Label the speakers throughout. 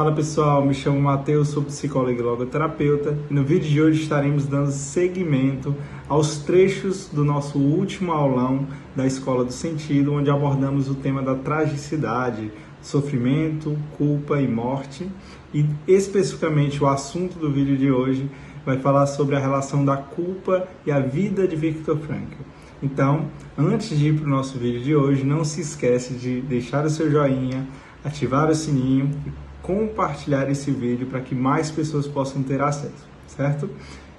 Speaker 1: Fala pessoal, me chamo Matheus, sou psicólogo e logoterapeuta e no vídeo de hoje estaremos dando seguimento aos trechos do nosso último aulão da Escola do Sentido, onde abordamos o tema da tragicidade, sofrimento, culpa e morte. E especificamente o assunto do vídeo de hoje vai falar sobre a relação da culpa e a vida de Viktor Frankl. Então, antes de ir para o nosso vídeo de hoje, não se esquece de deixar o seu joinha, ativar o sininho e compartilhar esse vídeo para que mais pessoas possam ter acesso, certo?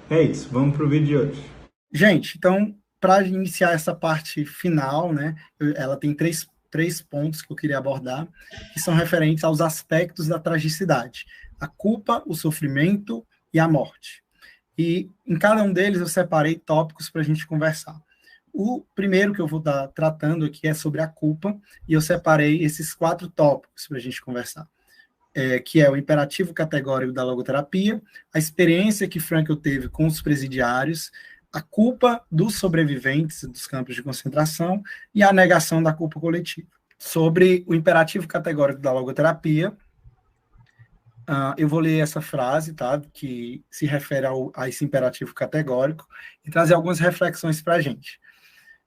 Speaker 1: É isso, vamos para o vídeo de hoje.
Speaker 2: Gente, então, para iniciar essa parte final, né, ela tem três pontos que eu queria abordar, que são referentes aos aspectos da tragicidade: a culpa, o sofrimento e a morte. E em cada um deles eu separei tópicos para a gente conversar. O primeiro que eu vou estar tratando aqui é sobre a culpa, e eu separei esses 4 tópicos para a gente conversar. Que é o imperativo categórico da logoterapia, a experiência que Frankl teve com os presidiários, a culpa dos sobreviventes dos campos de concentração e a negação da culpa coletiva. Sobre o imperativo categórico da logoterapia, eu vou ler essa frase, tá, que se refere a esse imperativo categórico e trazer algumas reflexões para a gente.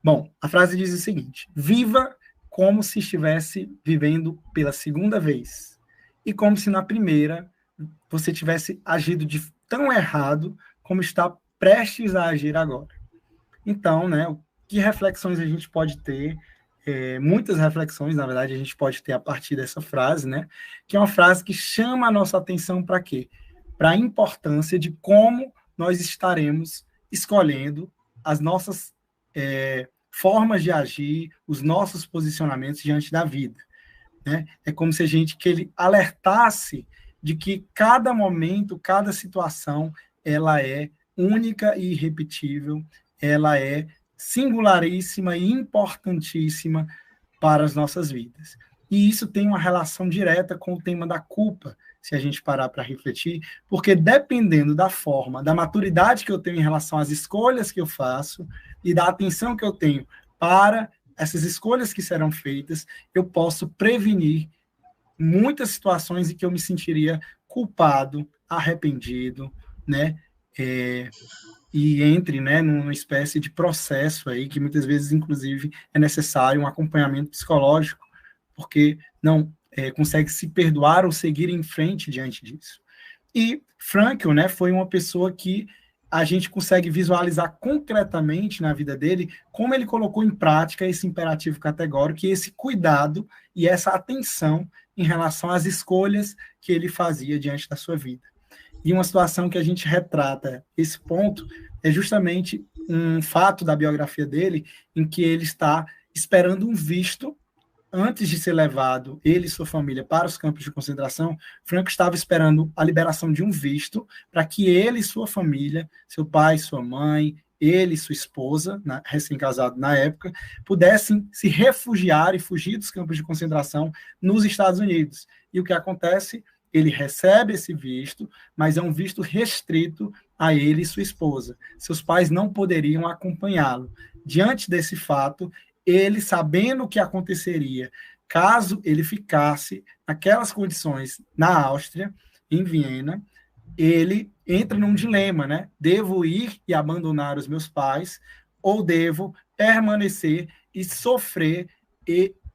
Speaker 2: Bom, a frase diz o seguinte: viva como se estivesse vivendo pela segunda vez, e como se na primeira você tivesse agido de tão errado como está prestes a agir agora. Então, né, que reflexões a gente pode ter? Muitas reflexões, na verdade, a gente pode ter a partir dessa frase, né, que é uma frase que chama a nossa atenção para quê? Para a importância de como nós estaremos escolhendo as nossas formas de agir, os nossos posicionamentos diante da vida. Né? É como se que ele alertasse de que cada momento, cada situação, ela é única e irrepetível, ela é singularíssima e importantíssima para as nossas vidas. E isso tem uma relação direta com o tema da culpa, se a gente parar para refletir, porque dependendo da forma, da maturidade que eu tenho em relação às escolhas que eu faço e da atenção que eu tenho para essas escolhas que serão feitas, eu posso prevenir muitas situações em que eu me sentiria culpado, arrependido, né? E entre, né, numa espécie de processo aí que muitas vezes, inclusive, é necessário um acompanhamento psicológico, porque não consegue se perdoar ou seguir em frente diante disso. E Frankl, né, foi uma pessoa que a gente consegue visualizar concretamente na vida dele como ele colocou em prática esse imperativo categórico e esse cuidado e essa atenção em relação às escolhas que ele fazia diante da sua vida. E uma situação que a gente retrata esse ponto é justamente um fato da biografia dele em que ele está esperando um visto antes de ser levado, ele e sua família, para os campos de concentração. Frankl estava esperando a liberação de um visto para que ele e sua família, seu pai, sua mãe, ele e sua esposa, recém-casado na época, pudessem se refugiar e fugir dos campos de concentração nos Estados Unidos. E o que acontece? Ele recebe esse visto, mas é um visto restrito a ele e sua esposa. Seus pais não poderiam acompanhá-lo. Diante desse fato, ele, sabendo o que aconteceria caso ele ficasse naquelas condições na Áustria, em Viena, ele entra num dilema, né? Devo ir e abandonar os meus pais ou devo permanecer e sofrer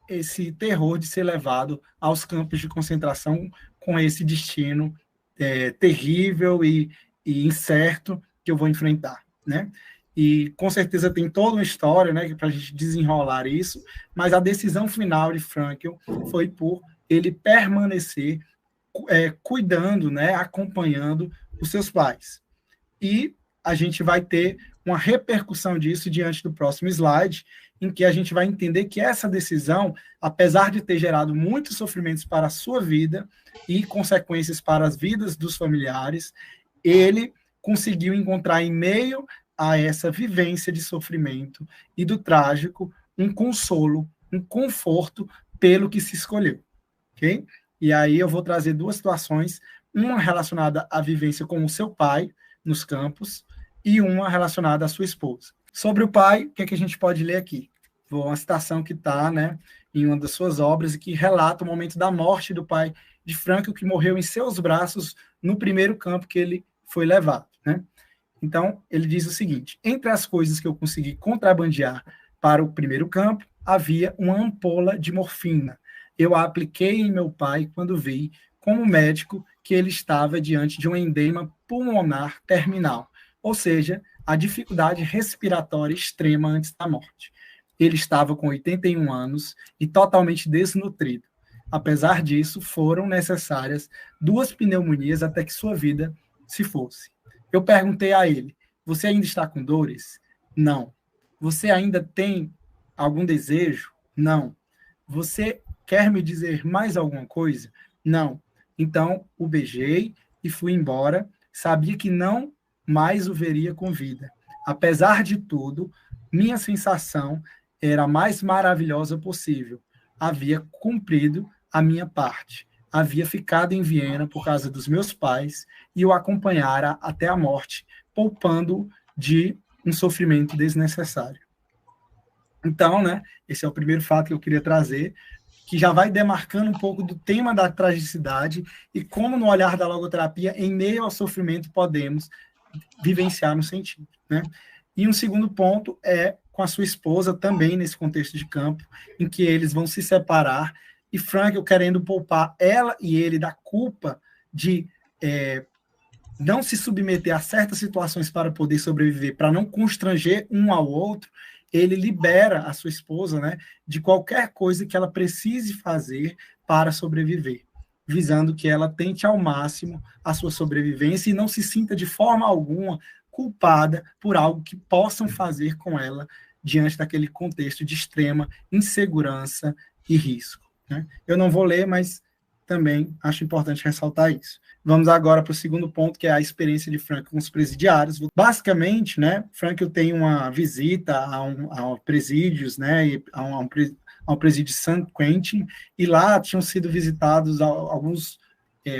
Speaker 2: esse terror de ser levado aos campos de concentração com esse destino terrível e incerto que eu vou enfrentar, né? E com certeza tem toda uma história, né, para a gente desenrolar isso, mas a decisão final de Frankl foi por ele permanecer cuidando, né, acompanhando os seus pais. E a gente vai ter uma repercussão disso diante do próximo slide, em que a gente vai entender que essa decisão, apesar de ter gerado muitos sofrimentos para a sua vida e consequências para as vidas dos familiares, ele conseguiu encontrar em meio a essa vivência de sofrimento e do trágico um consolo, um conforto pelo que se escolheu, ok? E aí eu vou trazer 2 situações, uma relacionada à vivência com o seu pai nos campos e uma relacionada à sua esposa. Sobre o pai, o que é que a gente pode ler aqui? Uma citação que está, né, em uma das suas obras e que relata o momento da morte do pai de Frankl, que morreu em seus braços no primeiro campo que ele foi levado, né? Então, ele diz o seguinte: entre as coisas que eu consegui contrabandear para o primeiro campo, havia uma ampola de morfina. Eu a apliquei em meu pai quando vi, como médico, que ele estava diante de um endema pulmonar terminal, ou seja, a dificuldade respiratória extrema antes da morte. Ele estava com 81 anos e totalmente desnutrido. Apesar disso, foram necessárias 2 pneumonias até que sua vida se fosse. Eu perguntei a ele: você ainda está com dores? Não. Você ainda tem algum desejo? Não. Você quer me dizer mais alguma coisa? Não. Então, o beijei e fui embora. Sabia que não mais o veria com vida. Apesar de tudo, minha sensação era a mais maravilhosa possível. Havia cumprido a minha parte. Havia ficado em Viena por causa dos meus pais e o acompanhara até a morte, poupando de um sofrimento desnecessário. Então, né, esse é o primeiro fato que eu queria trazer, que já vai demarcando um pouco do tema da tragicidade e como no olhar da logoterapia, em meio ao sofrimento, podemos vivenciar no sentido, né? E um segundo ponto é com a sua esposa, também nesse contexto de campo, em que eles vão se separar, e Frankl querendo poupar ela e ele da culpa de não se submeter a certas situações para poder sobreviver, para não constranger um ao outro, ele libera a sua esposa, né, de qualquer coisa que ela precise fazer para sobreviver, visando que ela tente ao máximo a sua sobrevivência e não se sinta de forma alguma culpada por algo que possam fazer com ela diante daquele contexto de extrema insegurança e risco, né? Eu não vou ler, mas também acho importante ressaltar isso. Vamos agora para o segundo ponto, que é a experiência de Frankl com os presidiários. Basicamente, né, Frankl tem uma visita a presídios, né, a um presídio de San Quentin, e lá tinham sido visitados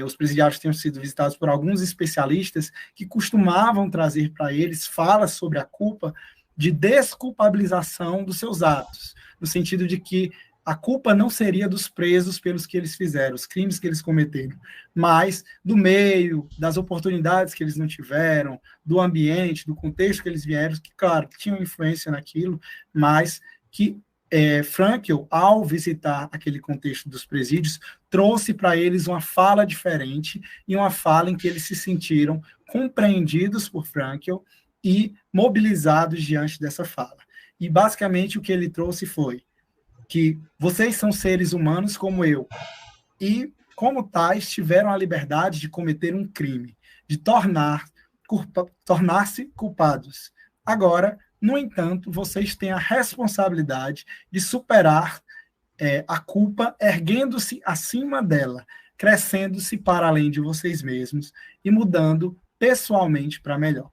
Speaker 2: os presidiários tinham sido visitados por alguns especialistas que costumavam trazer para eles falas sobre a culpa, de desculpabilização dos seus atos, no sentido de que a culpa não seria dos presos pelos que eles fizeram, os crimes que eles cometeram, mas do meio, das oportunidades que eles não tiveram, do ambiente, do contexto que eles vieram, que, claro, tinham influência naquilo, mas que Frankl, ao visitar aquele contexto dos presídios, trouxe para eles uma fala diferente e uma fala em que eles se sentiram compreendidos por Frankl e mobilizados diante dessa fala. E, basicamente, o que ele trouxe foi que vocês são seres humanos como eu, e, como tais, tiveram a liberdade de cometer um crime, de tornar-se culpados. Agora, no entanto, vocês têm a responsabilidade de superar a culpa, erguendo-se acima dela, crescendo-se para além de vocês mesmos e mudando pessoalmente para melhor,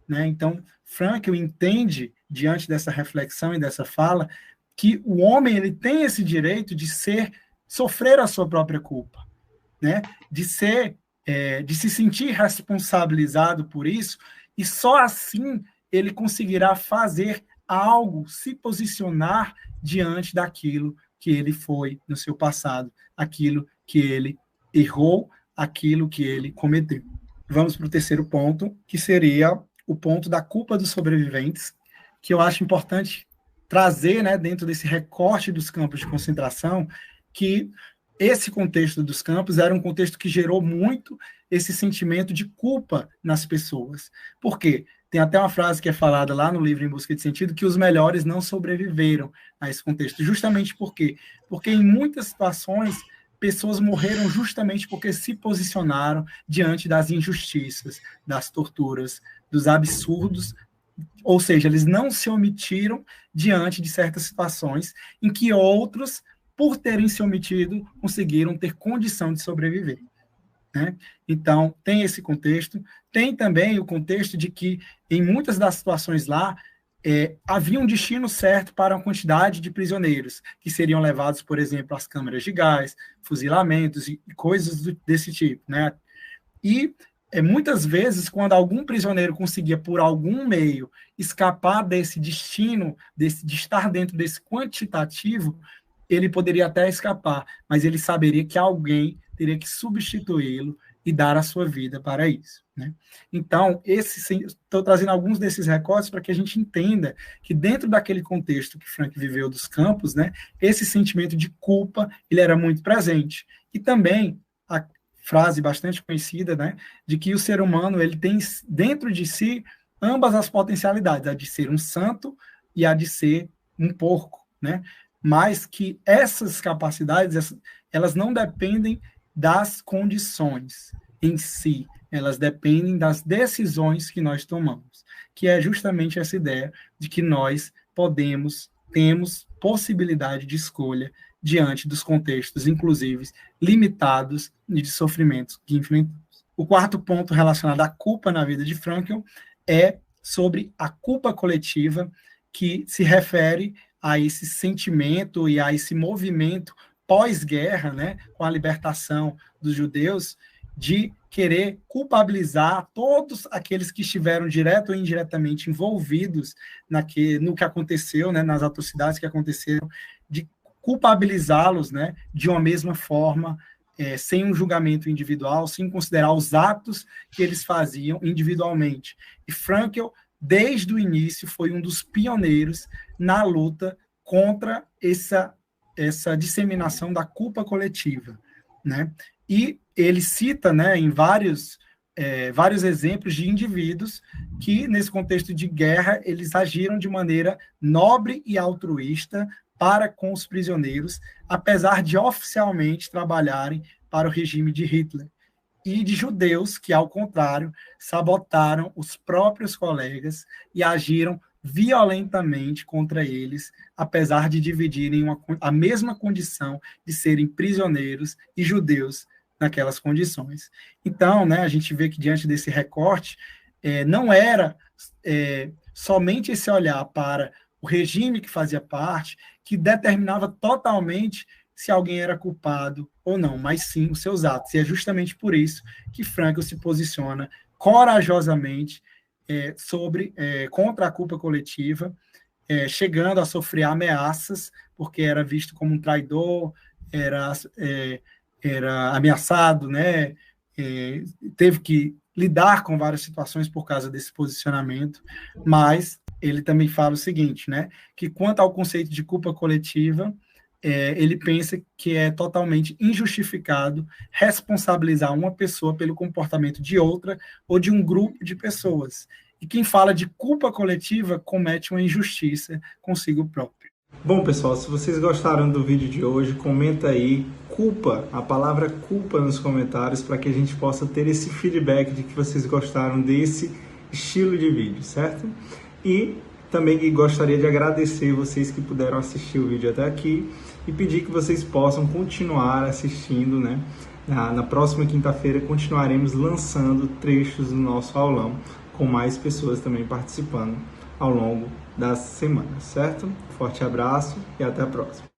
Speaker 2: né? Então, Frankl entende, diante dessa reflexão e dessa fala, que o homem ele tem esse direito de sofrer a sua própria culpa, né? De se sentir responsabilizado por isso, e só assim ele conseguirá fazer algo, se posicionar diante daquilo que ele foi no seu passado, aquilo que ele errou, aquilo que ele cometeu. Vamos para o terceiro ponto, que seria o ponto da culpa dos sobreviventes, que eu acho importante trazer, né, dentro desse recorte dos campos de concentração, que esse contexto dos campos era um contexto que gerou muito esse sentimento de culpa nas pessoas. Por quê? Tem até uma frase que é falada lá no livro Em Busca de Sentido, que os melhores não sobreviveram a esse contexto. Justamente por quê? Porque em muitas situações, pessoas morreram justamente porque se posicionaram diante das injustiças, das torturas, dos absurdos. Ou seja, eles não se omitiram diante de certas situações em que outros, por terem se omitido, conseguiram ter condição de sobreviver, né? Então, tem esse contexto. Tem também o contexto de que, em muitas das situações lá, havia um destino certo para uma quantidade de prisioneiros, que seriam levados, por exemplo, às câmaras de gás, fuzilamentos e coisas desse tipo, né? E muitas vezes, quando algum prisioneiro conseguia, por algum meio, escapar desse destino, de estar dentro desse quantitativo, ele poderia até escapar, mas ele saberia que alguém teria que substituí-lo e dar a sua vida para isso, né? Então, estou trazendo alguns desses recortes para que a gente entenda que dentro daquele contexto que Frank viveu dos campos, né, esse sentimento de culpa, ele era muito presente. E também a frase bastante conhecida, né, de que o ser humano, ele tem dentro de si ambas as potencialidades, a de ser um santo e a de ser um porco, né? Mas que essas capacidades, elas não dependem das condições em si, elas dependem das decisões que nós tomamos, que é justamente essa ideia de que nós temos possibilidade de escolha diante dos contextos, inclusive, limitados e de sofrimentos que enfrentamos. O quarto ponto relacionado à culpa na vida de Frankl é sobre a culpa coletiva, que se refere a esse sentimento e a esse movimento pós-guerra, né, com a libertação dos judeus, de querer culpabilizar todos aqueles que estiveram direto ou indiretamente envolvidos no que aconteceu, né, nas atrocidades que aconteceram, de culpabilizá-los, né, de uma mesma forma, sem um julgamento individual, sem considerar os atos que eles faziam individualmente. E Frankl, desde o início, foi um dos pioneiros na luta contra essa disseminação da culpa coletiva, né? E ele cita, né, em vários exemplos de indivíduos que, nesse contexto de guerra, eles agiram de maneira nobre e altruísta para com os prisioneiros, apesar de oficialmente trabalharem para o regime de Hitler. E de judeus que, ao contrário, sabotaram os próprios colegas e agiram violentamente contra eles, apesar de dividirem a mesma condição de serem prisioneiros e judeus naquelas condições. Então, né, a gente vê que diante desse recorte, não era somente esse olhar para o regime que fazia parte, que determinava totalmente se alguém era culpado ou não, mas sim os seus atos. E é justamente por isso que Frankl se posiciona corajosamente contra a culpa coletiva, chegando a sofrer ameaças, porque era visto como um traidor, era ameaçado, né? Teve que lidar com várias situações por causa desse posicionamento, mas ele também fala o seguinte, né? Que quanto ao conceito de culpa coletiva, ele pensa que é totalmente injustificado responsabilizar uma pessoa pelo comportamento de outra ou de um grupo de pessoas. E quem fala de culpa coletiva comete uma injustiça consigo próprio.
Speaker 1: Bom, pessoal, se vocês gostaram do vídeo de hoje, comenta aí culpa, a palavra culpa nos comentários, para que a gente possa ter esse feedback de que vocês gostaram desse estilo de vídeo, certo? E também gostaria de agradecer vocês que puderam assistir o vídeo até aqui e pedir que vocês possam continuar assistindo, né? Na próxima quinta-feira continuaremos lançando trechos do nosso aulão, com mais pessoas também participando ao longo das semanas, certo? Forte abraço e até a próxima.